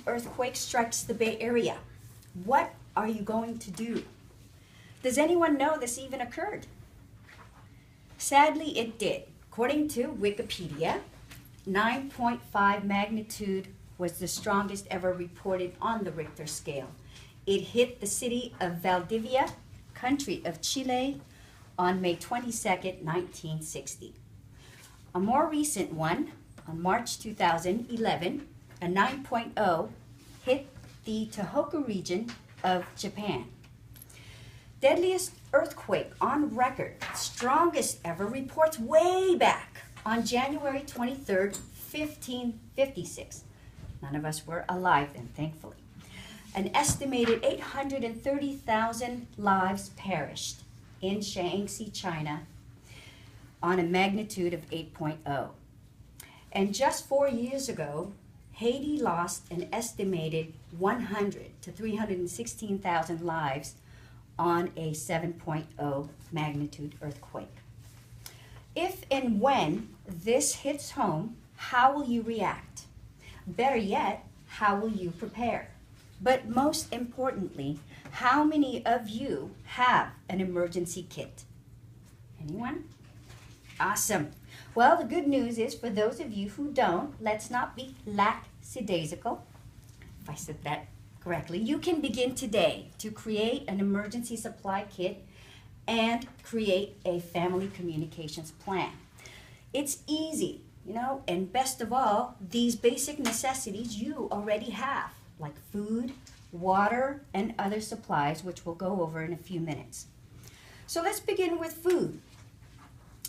Earthquake strikes the Bay Area. What are you going to do? Does anyone know this even occurred? Sadly, it did. According to Wikipedia, 9.5 magnitude was the strongest ever reported on the Richter scale. It hit the city of Valdivia, country of Chile, on May 22nd, 1960. A more recent one, on March 2011, a 9.0 hit the Tohoku region of Japan. Deadliest earthquake on record, strongest ever, reports way back on January 23rd, 1556. None of us were alive then, thankfully. An estimated 830,000 lives perished in Shaanxi, China, on a magnitude of 8.0. And just 4 years ago, Haiti lost an estimated 100 to 316,000 lives on a 7.0 magnitude earthquake. If and when this hits home, how will you react? Better yet, how will you prepare? But most importantly, how many of you have an emergency kit? Anyone? Awesome. Well, the good news is for those of you who don't, let's not be lackadaisical. If I said that correctly, you can begin today to create an emergency supply kit and create a family communications plan. It's easy, and best of all, these basic necessities you already have, like food, water, and other supplies, which we'll go over in a few minutes. So let's begin with food.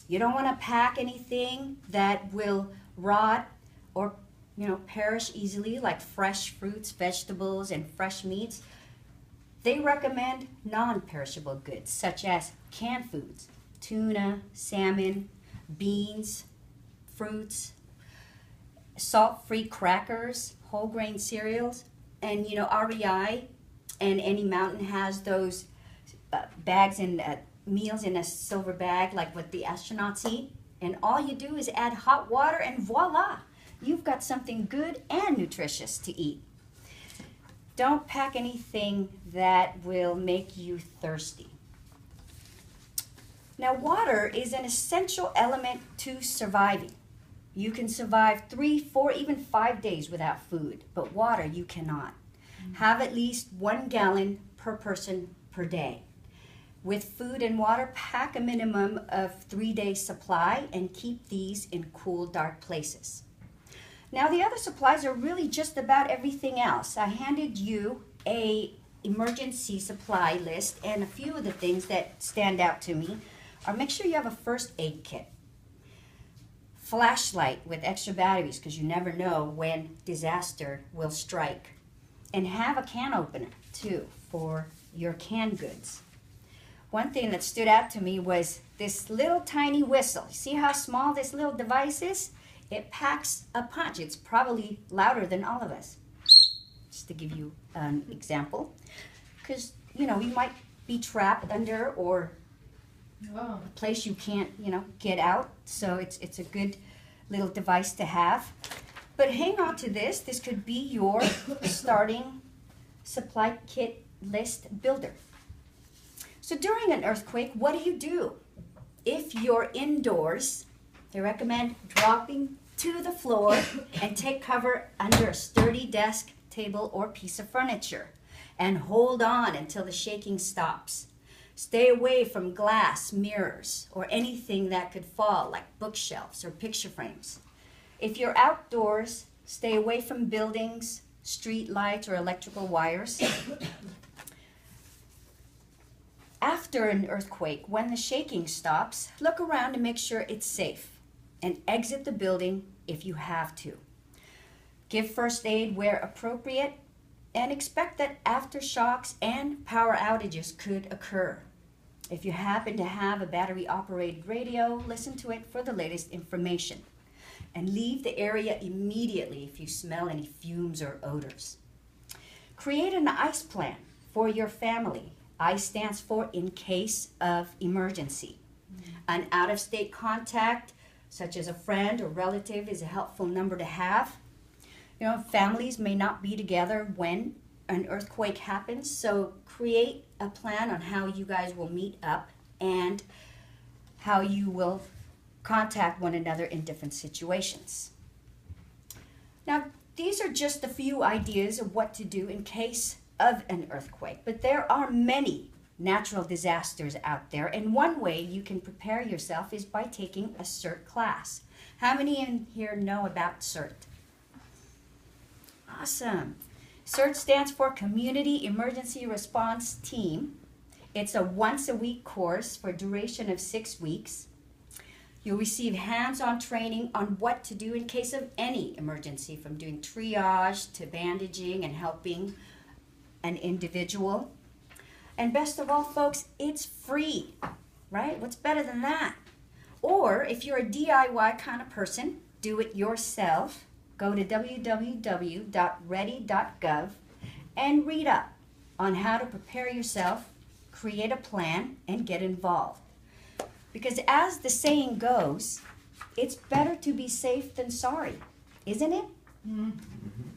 You don't want to pack anything that will rot or perish easily, like fresh fruits, vegetables, and fresh meats. They recommend non-perishable goods, such as canned foods, tuna, salmon, beans, fruits, salt-free crackers, whole grain cereals, and REI and any mountain has those bags and meals in a silver bag like what the astronauts eat. And all you do is add hot water and voila, you've got something good and nutritious to eat. Don't pack anything that will make you thirsty. Now, water is an essential element to surviving. You can survive 3, 4, even 5 days without food, but water you cannot. Have at least 1 gallon per person per day. With food and water, pack a minimum of 3 days supply and keep these in cool, dark places. Now, the other supplies are really just about everything else. I handed you a emergency supply list, and a few of the things that stand out to me are make sure you have a first aid kit, flashlight with extra batteries because you never know when disaster will strike, and have a can opener too for your canned goods. One thing that stood out to me was this little tiny whistle. See how small this little device is? It packs a punch. It's probably louder than all of us. Just to give you an example. Because, you might be trapped under or a place you can't, get out. So it's a good little device to have. But hang on to this. This could be your starting supply kit list builder. So during an earthquake, what do? If you're indoors, they recommend dropping to the floor and take cover under a sturdy desk, table, or piece of furniture. And hold on until the shaking stops. Stay away from glass, mirrors, or anything that could fall, like bookshelves or picture frames. If you're outdoors, stay away from buildings, street lights, or electrical wires. After an earthquake, when the shaking stops, look around to make sure it's safe and exit the building if you have to. Give first aid where appropriate and expect that aftershocks and power outages could occur. If you happen to have a battery-operated radio, listen to it for the latest information. And leave the area immediately if you smell any fumes or odors. Create an ICE plan for your family. ICE stands for in case of emergency. An out-of-state contact, such as a friend or relative, is a helpful number to have. You know, families may not be together when an earthquake happens, so create a plan on how you guys will meet up and how you will contact one another in different situations. Now, these are just a few ideas of what to do in case of an earthquake, but there are many natural disasters out there, and one way you can prepare yourself is by taking a CERT class. How many in here know about CERT? Awesome. CERT stands for Community Emergency Response Team. It's a once-a-week course for a duration of 6 weeks. You'll receive hands-on training on what to do in case of any emergency, from doing triage to bandaging and helping an individual. And best of all, folks, it's free, right? What's better than that? Or if you're a DIY kind of person, do it yourself. Go to www.ready.gov and read up on how to prepare yourself, create a plan, and get involved. Because as the saying goes, it's better to be safe than sorry, isn't it? Mm-hmm.